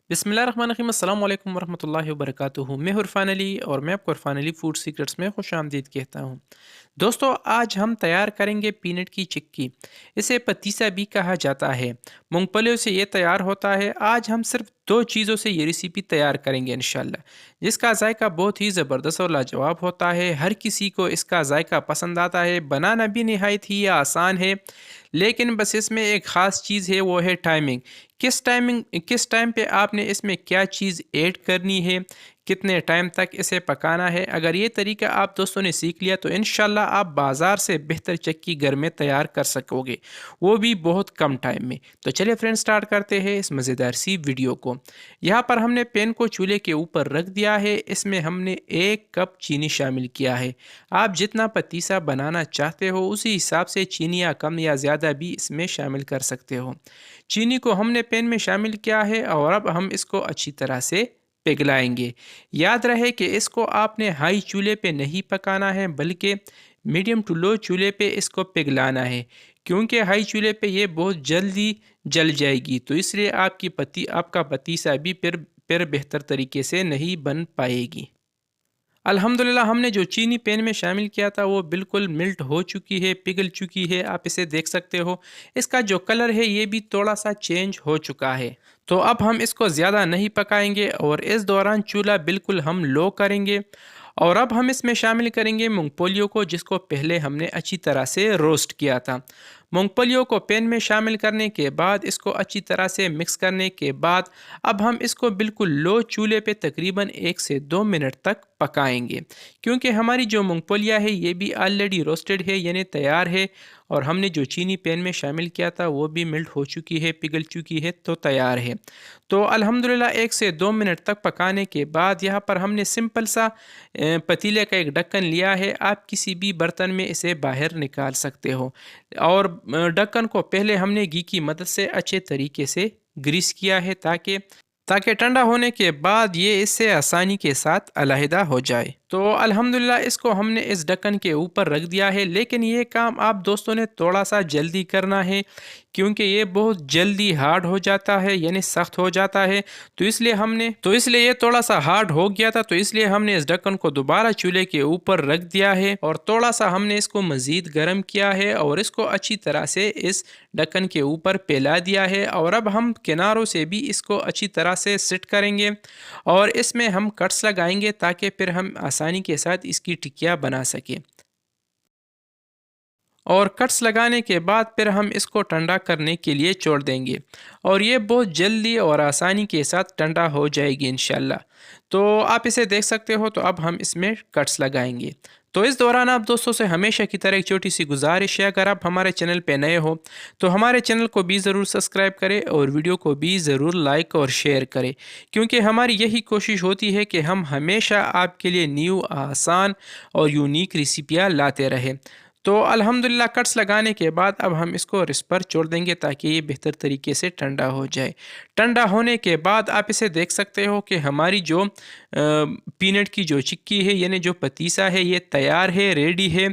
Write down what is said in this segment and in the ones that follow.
बिस्मिल्लाहिर्रहमानिर्रहीम अस्सलाम वालेकुम वरहमतुल्लाहि वबरकातुहू। मैं इरफान अली और मैं आपको इरफान अली फूड सीक्रेट्स में खुशामदीद कहता हूँ। दोस्तों, आज हम तैयार करेंगे पीनट की चिक्की। इसे पतीसा भी कहा जाता है। मूंगफलियों से ये तैयार होता है। आज हम सिर्फ दो चीज़ों से ये रेसिपी तैयार करेंगे इंशाल्लाह, जिसका जायका बहुत ही ज़बरदस्त और लाजवाब होता है। हर किसी को इसका जायका पसंद आता है। बनाना भी नहायत ही आसान है, लेकिन बस इसमें एक ख़ास चीज़ है, वो है टाइमिंग। किस टाइम पे आपने इसमें क्या चीज़ ऐड करनी है, कितने टाइम तक इसे पकाना है। अगर ये तरीका आप दोस्तों ने सीख लिया तो इंशाल्लाह आप बाज़ार से बेहतर चक्की घर में तैयार कर सकोगे, वो भी बहुत कम टाइम में। तो चलिए फ्रेंड्स, स्टार्ट करते हैं इस मज़ेदार सी वीडियो को। यहाँ पर हमने पैन को चूल्हे के ऊपर रख दिया है। इसमें हमने 1 कप चीनी शामिल किया है। आप जितना पतीसा बनाना चाहते हो उसी हिसाब से चीनी या कम या ज़्यादा भी इसमें शामिल कर सकते हो। चीनी को हमने पैन में शामिल किया है और अब हम इसको अच्छी तरह से पिघलाएंगे। याद रहे कि इसको आपने हाई चूल्हे पे नहीं पकाना है, बल्कि मीडियम टू लो चूल्हे पे इसको पिघलाना है, क्योंकि हाई चूल्हे पे ये बहुत जल्दी जल जाएगी। तो इसलिए आपका पतीसा भी फिर बेहतर तरीके से नहीं बन पाएगी। अल्हम्दुलिल्लाह हमने जो चीनी पैन में शामिल किया था वो बिल्कुल मिल्ट हो चुकी है, पिघल चुकी है। आप इसे देख सकते हो। इसका जो कलर है ये भी थोड़ा सा चेंज हो चुका है। तो अब हम इसको ज़्यादा नहीं पकाएंगे और इस दौरान चूल्हा बिल्कुल हम लो करेंगे। और अब हम इसमें शामिल करेंगे मूंगफलियों को, जिसको पहले हमने अच्छी तरह से रोस्ट किया था। मूंगफलियों को पैन में शामिल करने के बाद इसको अच्छी तरह से मिक्स करने के बाद अब हम इसको बिल्कुल लो चूल्हे पे तकरीबन 1 से 2 मिनट तक पकाएंगे, क्योंकि हमारी जो मूंगफलियाँ है ये भी ऑलरेडी रोस्टेड है, यानी तैयार है। और हमने जो चीनी पैन में शामिल किया था वो भी मेल्ट हो चुकी है, पिघल चुकी है, तो तैयार है। तो अल्हम्दुलिल्लाह 1 से 2 मिनट तक पकाने के बाद यहाँ पर हमने सिंपल सा पतीले का एक ढक्कन लिया है। आप किसी भी बर्तन में इसे बाहर निकाल सकते हो। और ढक्कन को पहले हमने घी की मदद से अच्छे तरीके से ग्रीस किया है, ताकि ठंडा होने के बाद ये इससे आसानी के साथ अलहदा हो जाए। तो अल्हम्दुलिल्लाह इसको हमने इस ढक्कन के ऊपर रख दिया है। लेकिन ये काम आप दोस्तों ने थोड़ा सा जल्दी करना है, क्योंकि ये बहुत जल्दी हार्ड हो जाता है, यानी सख्त हो जाता है। तो इसलिए ये थोड़ा सा हार्ड हो गया था, तो इसलिए हमने इस ढक्कन को दोबारा चूल्हे के ऊपर रख दिया है और थोड़ा सा हमने इसको मज़ीद गर्म किया है और इसको अच्छी तरह से इस ढक्कन के ऊपर फैला दिया है। और अब हम किनारों से भी इसको अच्छी तरह से सेट करेंगे और इसमें हम कट्स लगाएंगे, ताकि फिर हम आसानी के साथ इसकी टिक्कियाँ बना सकें। और कट्स लगाने के बाद फिर हम इसको ठंडा करने के लिए छोड़ देंगे और ये बहुत जल्दी और आसानी के साथ ठंडा हो जाएगी इंशाल्लाह। तो आप इसे देख सकते हो। तो अब हम इसमें कट्स लगाएंगे। तो इस दौरान आप दोस्तों से हमेशा की तरह एक छोटी सी गुजारिश है, अगर आप हमारे चैनल पे नए हो तो हमारे चैनल को भी ज़रूर सब्सक्राइब करें और वीडियो को भी ज़रूर लाइक और शेयर करें, क्योंकि हमारी यही कोशिश होती है कि हम हमेशा आपके लिए न्यू, आसान और यूनिक रेसिपियाँ लाते रहें। तो अल्हम्दुलिल्लाह कट्स लगाने के बाद अब हम इसको रिस पर छोड़ देंगे, ताकि ये बेहतर तरीके से ठंडा हो जाए। ठंडा होने के बाद आप इसे देख सकते हो कि हमारी जो पीनट की जो चिक्की है, यानी जो पतीसा है, ये तैयार है, रेडी है।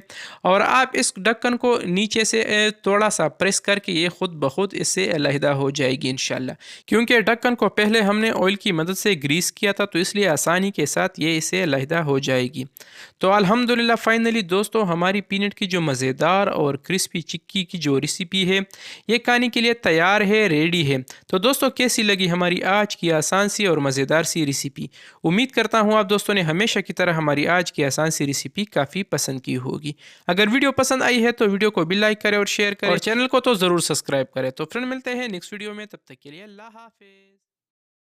और आप इस ढक्कन को नीचे से थोड़ा सा प्रेस करके ये खुद ब खुद इससे अलहदा हो जाएगी इंशाल्लाह, क्योंकि ढक्कन को पहले हमने ऑयल की मदद से ग्रीस किया था, तो इसलिए आसानी के साथ ये इससे अलहदा हो जाएगी। तो अल्हम्दुलिल्लाह फाइनली दोस्तों हमारी पीनट की जो मज़ेदार और क्रिस्पी चिक्की की जो रेसिपी है ये खाने के लिए तैयार है, रेडी है। तो दोस्तों, कैसी लगी हमारी आज की आसान सी और मज़ेदार सी रेसिपी। उम्मीद करता हूँ आप दोस्तों ने हमेशा की तरह हमारी आज की आसान सी रेसिपी काफ़ी पसंद की होगी। अगर वीडियो पसंद आई है तो वीडियो को भी लाइक करें और शेयर करें और चैनल को तो ज़रूर सब्सक्राइब करें। तो फ्रेंड, मिलते हैं नेक्स्ट वीडियो में, तब तक के लिए अल्लाह हाफिज़।